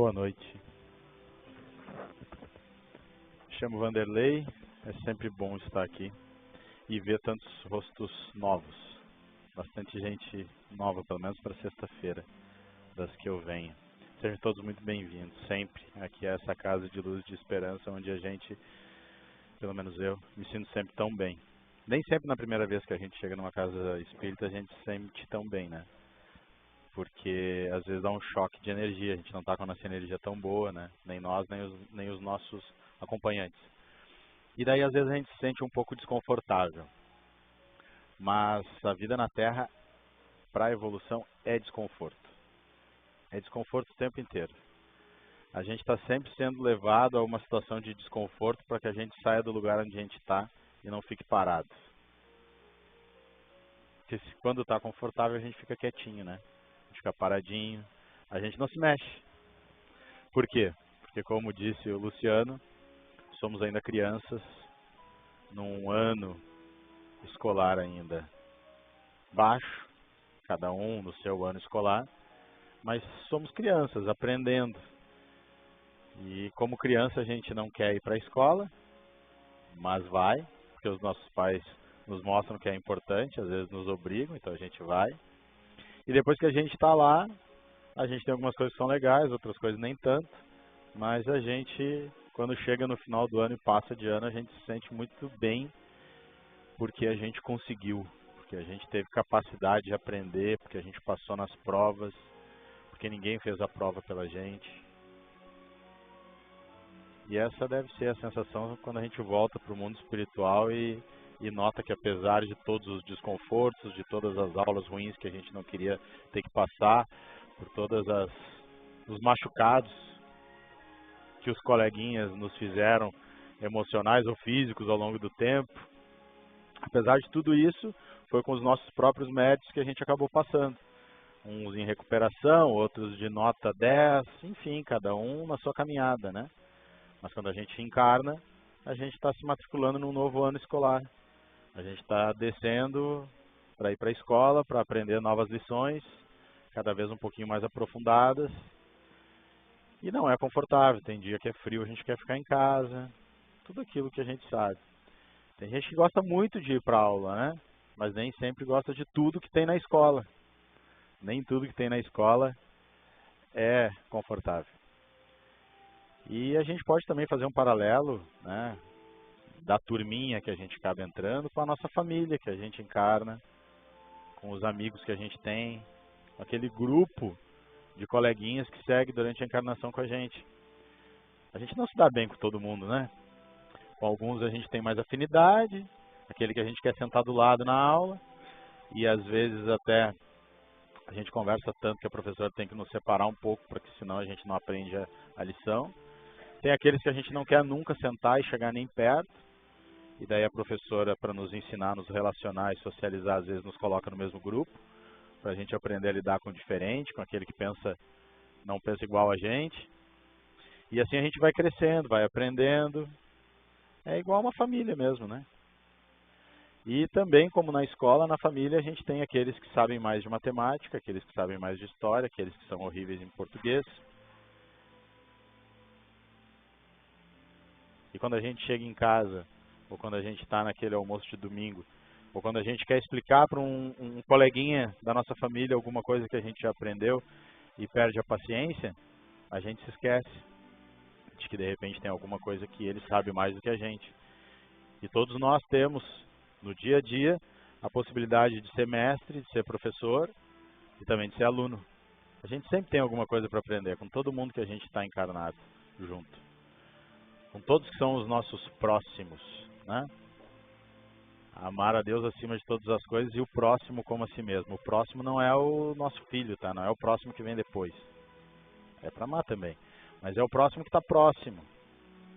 Boa noite. Me chamo Vanderlei, é sempre bom estar aqui e ver tantos rostos novos. Bastante gente nova, pelo menos para sexta-feira, das que eu venho. Sejam todos muito bem-vindos, sempre. Aqui é essa casa de luz e de esperança, onde a gente, pelo menos eu, me sinto sempre tão bem. Nem sempre na primeira vez que a gente chega numa casa espírita a gente se sente tão bem, né? Porque às vezes dá um choque de energia, a gente não está com a nossa energia tão boa, né? Nem nós, nem os nossos acompanhantes. E daí às vezes a gente se sente um pouco desconfortável. Mas a vida na Terra, para a evolução, é desconforto. É desconforto o tempo inteiro. A gente está sempre sendo levado a uma situação de desconforto para que a gente saia do lugar onde a gente está e não fique parado. Porque quando está confortável a gente fica quietinho, né? A gente fica paradinho, a gente não se mexe. Por quê? Porque, como disse o Luciano, somos ainda crianças, num ano escolar ainda baixo, cada um no seu ano escolar, mas somos crianças aprendendo. E como criança a gente não quer ir para a escola, mas vai, porque os nossos pais nos mostram que é importante, às vezes nos obrigam, então a gente vai. E depois que a gente está lá, a gente tem algumas coisas que são legais, outras coisas nem tanto, mas a gente, quando chega no final do ano e passa de ano, a gente se sente muito bem porque a gente conseguiu, porque a gente teve capacidade de aprender, porque a gente passou nas provas, porque ninguém fez a prova pela gente. E essa deve ser a sensação quando a gente volta para o mundo espiritual e nota que, apesar de todos os desconfortos, de todas as aulas ruins que a gente não queria ter que passar, por todos os machucados que os coleguinhas nos fizeram, emocionais ou físicos, ao longo do tempo, apesar de tudo isso, foi com os nossos próprios méritos que a gente acabou passando. Uns em recuperação, outros de nota 10, enfim, cada um na sua caminhada, né? Mas quando a gente encarna, a gente está se matriculando num novo ano escolar. A gente está descendo para ir para a escola, para aprender novas lições, cada vez um pouquinho mais aprofundadas. E não é confortável, tem dia que é frio, a gente quer ficar em casa, tudo aquilo que a gente sabe. Tem gente que gosta muito de ir para a aula, né? Mas nem sempre gosta de tudo que tem na escola. Nem tudo que tem na escola é confortável. E a gente pode também fazer um paralelo, né, da turminha que a gente acaba entrando com a nossa família que a gente encarna, com os amigos que a gente tem, com aquele grupo de coleguinhas que segue durante a encarnação com a gente. A gente não se dá bem com todo mundo, né? Com alguns a gente tem mais afinidade, aquele que a gente quer sentar do lado na aula, e às vezes até a gente conversa tanto que a professora tem que nos separar um pouco, porque senão a gente não aprende a lição. Tem aqueles que a gente não quer nunca sentar e chegar nem perto, e daí a professora, para nos ensinar, nos relacionar e socializar, às vezes nos coloca no mesmo grupo, para a gente aprender a lidar com o diferente, com aquele que não pensa igual a gente. E assim a gente vai crescendo, vai aprendendo. É igual uma família mesmo, né? E também, como na escola, na família, a gente tem aqueles que sabem mais de matemática, aqueles que sabem mais de história, aqueles que são horríveis em português. E quando a gente chega em casa, ou quando a gente está naquele almoço de domingo, ou quando a gente quer explicar para um coleguinha da nossa família alguma coisa que a gente já aprendeu e perde a paciência, a gente se esquece de que de repente tem alguma coisa que ele sabe mais do que a gente. E todos nós temos, no dia a dia, a possibilidade de ser mestre, de ser professor e também de ser aluno. A gente sempre tem alguma coisa para aprender com todo mundo que a gente está encarnado junto. Com todos que são os nossos próximos, né? Amar a Deus acima de todas as coisas e o próximo como a si mesmo. O próximo não é o nosso filho, tá? Não é o próximo que vem depois. É para amar também. Mas é o próximo que está próximo.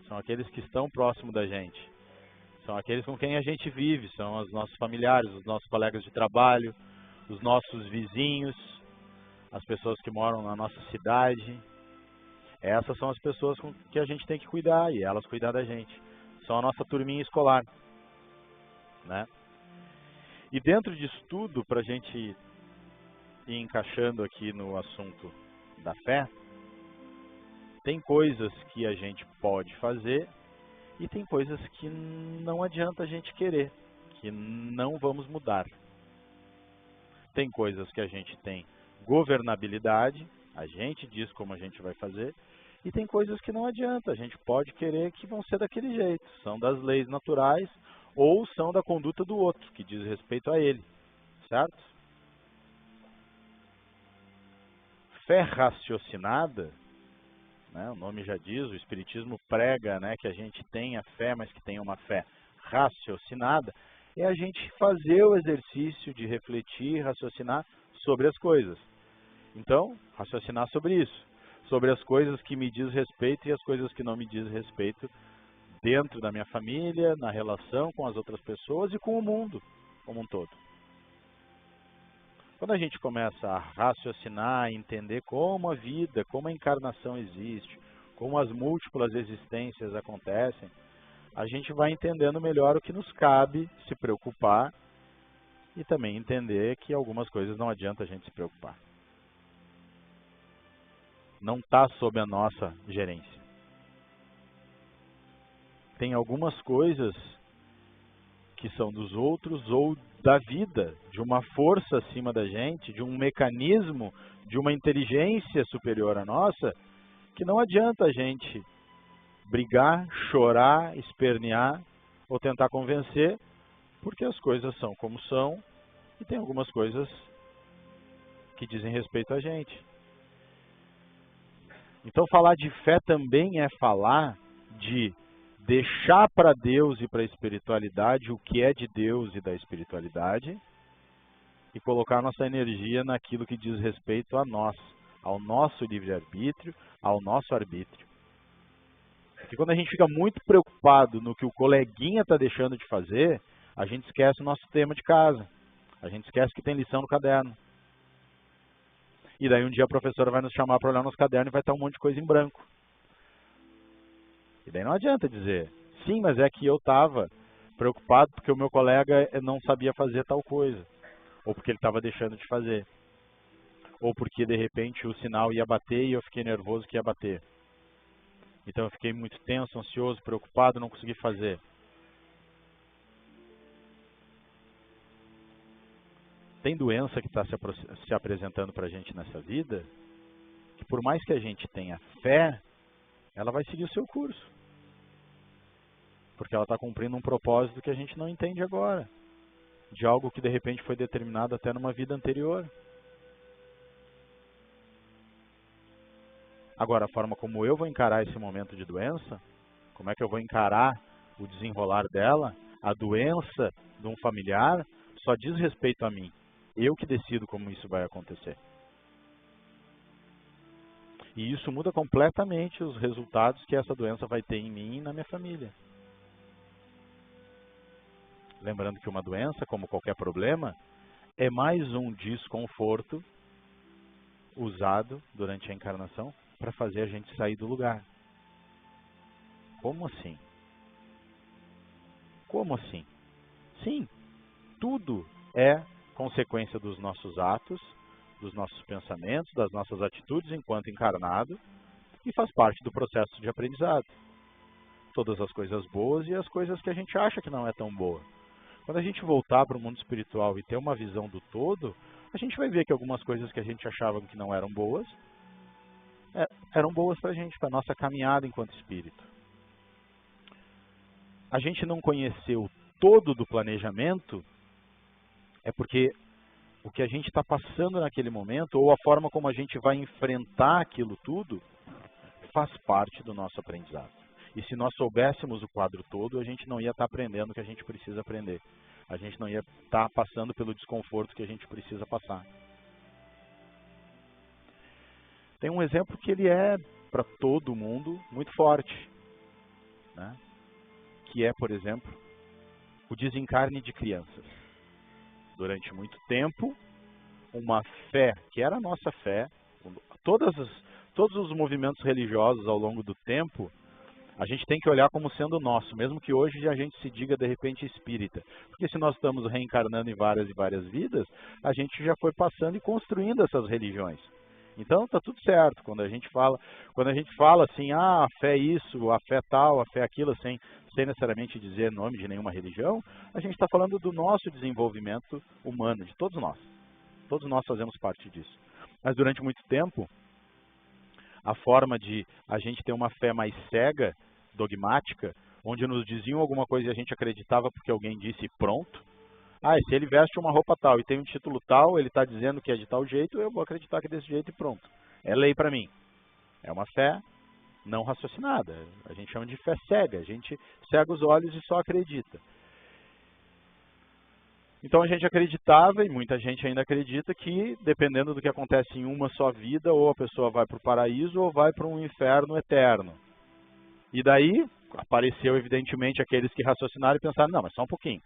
São aqueles que estão próximo da gente. São aqueles com quem a gente vive. São os nossos familiares, os nossos colegas de trabalho, os nossos vizinhos, as pessoas que moram na nossa cidade. Essas são as pessoas com que a gente tem que cuidar e elas cuidar da gente. São a nossa turminha escolar, né? E dentro disso tudo, para a gente ir encaixando aqui no assunto da fé, Tem coisas que a gente pode fazer e tem coisas que não adianta a gente querer, que não vamos mudar. Tem coisas que a gente tem governabilidade, a gente diz como a gente vai fazer, e tem coisas que não adianta, a gente pode querer que vão ser daquele jeito, são das leis naturais ou são da conduta do outro, que diz respeito a ele, certo? Fé raciocinada, né, o nome já diz, o Espiritismo prega, né, que a gente tenha fé, mas que tenha uma fé raciocinada, é a gente fazer o exercício de refletir, raciocinar sobre as coisas. Então, raciocinar sobre isso, sobre as coisas que me diz respeito e as coisas que não me diz respeito dentro da minha família, na relação com as outras pessoas e com o mundo como um todo. Quando a gente começa a raciocinar, a entender como a vida, como a encarnação existe, como as múltiplas existências acontecem, a gente vai entendendo melhor o que nos cabe se preocupar e também entender que algumas coisas não adianta a gente se preocupar. Não está sob a nossa gerência. Tem algumas coisas que são dos outros ou da vida, de uma força acima da gente, de um mecanismo, de uma inteligência superior à nossa, que não adianta a gente brigar, chorar, espernear ou tentar convencer, porque as coisas são como são e tem algumas coisas que dizem respeito a gente. Então falar de fé também é falar de deixar para Deus e para a espiritualidade o que é de Deus e da espiritualidade e colocar nossa energia naquilo que diz respeito a nós, ao nosso livre-arbítrio, ao nosso arbítrio. Porque quando a gente fica muito preocupado no que o coleguinha está deixando de fazer, a gente esquece o nosso tema de casa, a gente esquece que tem lição no caderno. E daí um dia a professora vai nos chamar para olhar nos cadernos e vai estar um monte de coisa em branco. E daí não adianta dizer, sim, mas é que eu estava preocupado porque o meu colega não sabia fazer tal coisa. Ou porque ele estava deixando de fazer. Ou porque de repente o sinal ia bater e eu fiquei nervoso que ia bater. Então eu fiquei muito tenso, ansioso, preocupado, não consegui fazer. Tem doença que está se apresentando para a gente nessa vida, que por mais que a gente tenha fé, ela vai seguir o seu curso. Porque ela está cumprindo um propósito que a gente não entende agora. De algo que de repente foi determinado até numa vida anterior. Agora, a forma como eu vou encarar esse momento de doença, como é que eu vou encarar o desenrolar dela, a doença de um familiar, só diz respeito a mim. Eu que decido como isso vai acontecer. E isso muda completamente os resultados que essa doença vai ter em mim e na minha família. Lembrando que uma doença, como qualquer problema, é mais um desconforto usado durante a encarnação para fazer a gente sair do lugar. Como assim? Como assim? Sim, tudo é consequência dos nossos atos, dos nossos pensamentos, das nossas atitudes enquanto encarnado e faz parte do processo de aprendizado. Todas as coisas boas e as coisas que a gente acha que não é tão boa. Quando a gente voltar para o mundo espiritual e ter uma visão do todo, a gente vai ver que algumas coisas que a gente achava que não eram boas, eram boas para a gente, para a nossa caminhada enquanto espírito. A gente não conheceu todo do planejamento, é porque o que a gente está passando naquele momento, ou a forma como a gente vai enfrentar aquilo tudo, faz parte do nosso aprendizado. E se nós soubéssemos o quadro todo, a gente não ia estar aprendendo o que a gente precisa aprender. A gente não ia estar passando pelo desconforto que a gente precisa passar. Tem um exemplo que ele é, para todo mundo, muito forte. Né? Que é, por exemplo, o desencarne de crianças. Durante muito tempo, uma fé, que era a nossa fé, todos os movimentos religiosos ao longo do tempo, a gente tem que olhar como sendo nosso, mesmo que hoje a gente se diga de repente espírita. Porque se nós estamos reencarnando em várias e várias vidas, a gente já foi passando e construindo essas religiões. Então tá tudo certo. Quando a gente fala assim, a fé é isso, a fé é tal, a fé é aquilo, sem necessariamente dizer nome de nenhuma religião, a gente está falando do nosso desenvolvimento humano, de todos nós. Todos nós fazemos parte disso. Mas durante muito tempo, a forma de a gente ter uma fé mais cega, dogmática, onde nos diziam alguma coisa e a gente acreditava porque alguém disse pronto. Ah, se ele veste uma roupa tal e tem um título tal, ele está dizendo que é de tal jeito, eu vou acreditar que é desse jeito e pronto. É lei para mim. É uma fé não raciocinada. A gente chama de fé cega. A gente cega os olhos e só acredita. Então a gente acreditava, e muita gente ainda acredita, que dependendo do que acontece em uma só vida, ou a pessoa vai para o paraíso ou vai para um inferno eterno. E daí apareceu evidentemente aqueles que raciocinaram e pensaram, não, mas só um pouquinho.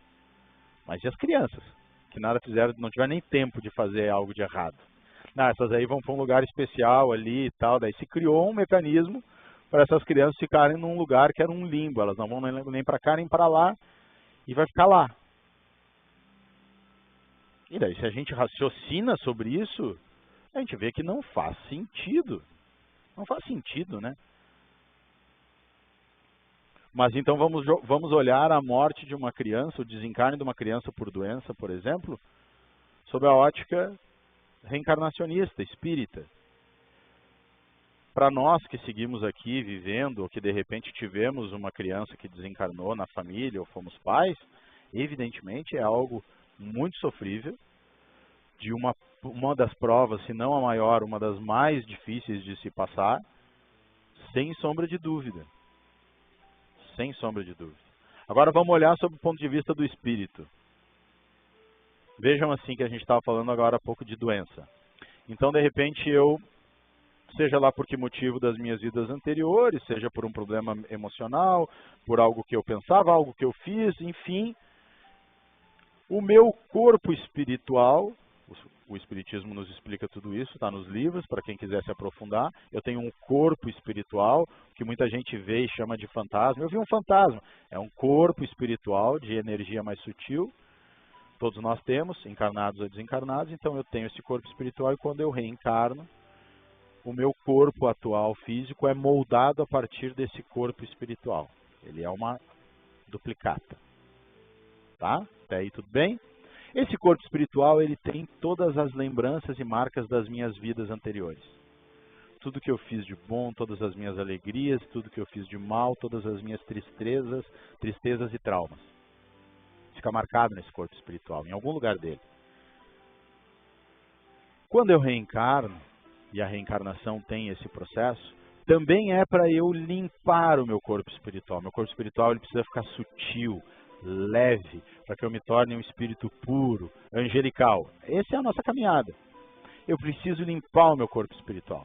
Mas e as crianças, que nada fizeram, não tiveram nem tempo de fazer algo de errado? Não, essas aí vão para um lugar especial ali e tal. Daí se criou um mecanismo para essas crianças ficarem num lugar que era um limbo. Elas não vão nem para cá nem para lá e vai ficar lá. E daí se a gente raciocina sobre isso, a gente vê que não faz sentido. Não faz sentido, né? Mas então vamos olhar a morte de uma criança, o desencarne de uma criança por doença, por exemplo, sob a ótica reencarnacionista, espírita. Para nós que seguimos aqui vivendo, ou que de repente tivemos uma criança que desencarnou na família, ou fomos pais, evidentemente é algo muito sofrível, de uma das provas, se não a maior, uma das mais difíceis de se passar, sem sombra de dúvida. Sem sombra de dúvida. Agora vamos olhar sob o ponto de vista do espírito. Vejam assim que a gente estava falando agora há pouco de doença. Então, de repente, eu, seja lá por que motivo das minhas vidas anteriores, seja por um problema emocional, por algo que eu pensava, algo que eu fiz, enfim, o meu corpo espiritual, o Espiritismo nos explica tudo isso, está nos livros, para quem quiser se aprofundar. Eu tenho um corpo espiritual, que muita gente vê e chama de fantasma. Eu vi um fantasma, é um corpo espiritual de energia mais sutil. Todos nós temos, encarnados ou desencarnados, então eu tenho esse corpo espiritual e quando eu reencarno, o meu corpo atual físico é moldado a partir desse corpo espiritual. Ele é uma duplicata. Tá? Até aí tudo bem? Esse corpo espiritual, ele tem todas as lembranças e marcas das minhas vidas anteriores. Tudo que eu fiz de bom, todas as minhas alegrias, tudo que eu fiz de mal, todas as minhas tristezas e traumas. Fica marcado nesse corpo espiritual, em algum lugar dele. Quando eu reencarno, e a reencarnação tem esse processo, também é para eu limpar o meu corpo espiritual. Meu corpo espiritual ele precisa ficar sutil, leve, para que eu me torne um espírito puro, angelical. Essa é a nossa caminhada. Eu preciso limpar o meu corpo espiritual.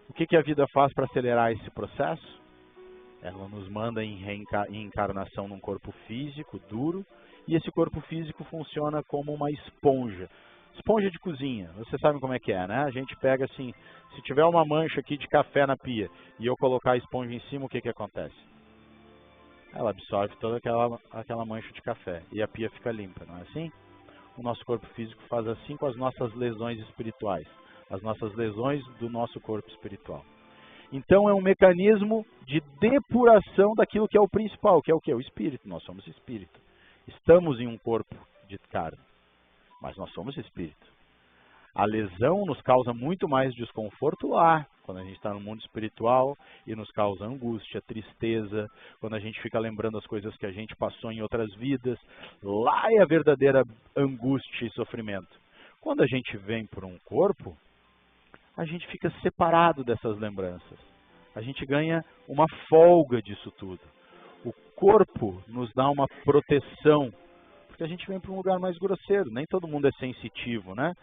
O que a vida faz para acelerar esse processo? Ela nos manda em encarnação num corpo físico duro, e esse corpo físico funciona como uma esponja. Esponja de cozinha, vocês sabem como é que é, né? A gente pega assim, se tiver uma mancha aqui de café na pia, e eu colocar a esponja em cima, o que acontece? Ela absorve toda aquela mancha de café e a pia fica limpa, não é assim? O nosso corpo físico faz assim com as nossas lesões espirituais, as nossas lesões do nosso corpo espiritual. Então é um mecanismo de depuração daquilo que é o principal, que é o quê? O espírito. Nós somos espírito. Estamos em um corpo de carne, mas nós somos espírito. A lesão nos causa muito mais desconforto lá, quando a gente está no mundo espiritual, e nos causa angústia, tristeza, quando a gente fica lembrando as coisas que a gente passou em outras vidas. Lá é a verdadeira angústia e sofrimento. Quando a gente vem por um corpo, a gente fica separado dessas lembranças. A gente ganha uma folga disso tudo. O corpo nos dá uma proteção, porque a gente vem para um lugar mais grosseiro. Nem todo mundo é sensitivo, né?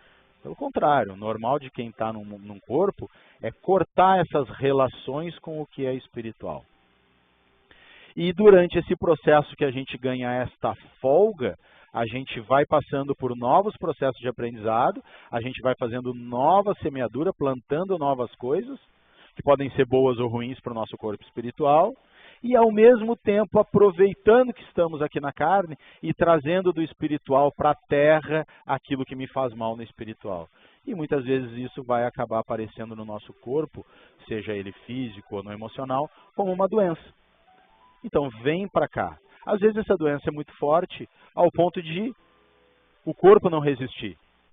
Pelo contrário, o normal de quem está num corpo é cortar essas relações com o que é espiritual. E durante esse processo que a gente ganha esta folga, a gente vai passando por novos processos de aprendizado, a gente vai fazendo nova semeadura, plantando novas coisas, que podem ser boas ou ruins para o nosso corpo espiritual, e ao mesmo tempo aproveitando que estamos aqui na carne e trazendo do espiritual para a terra aquilo que me faz mal no espiritual. E muitas vezes isso vai acabar aparecendo no nosso corpo, seja ele físico ou no emocional, como uma doença. Então vem para cá. Às vezes essa doença é muito forte ao ponto de o corpo não resistir.